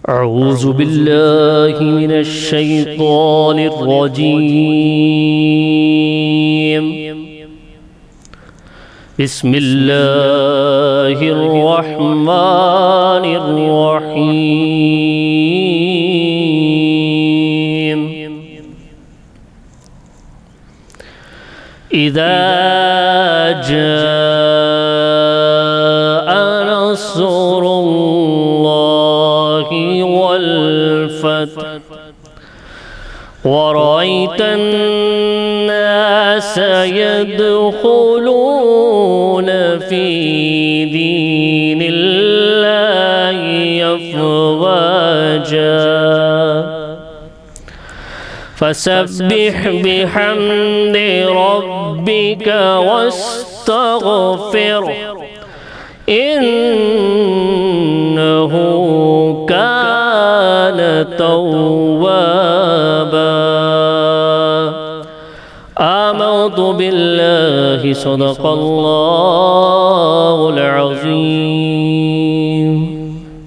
أعوذ بالله من الشيطان الرجيم. بسم الله الرحمن الرحيم. إذا جاء نصر الله والفتح ورأيت الناس يدخلون في دين الله أفواجا فسبح بحمد ربك واستغفره إنه كان توابا. آمنت بالله صدق الله العظيم.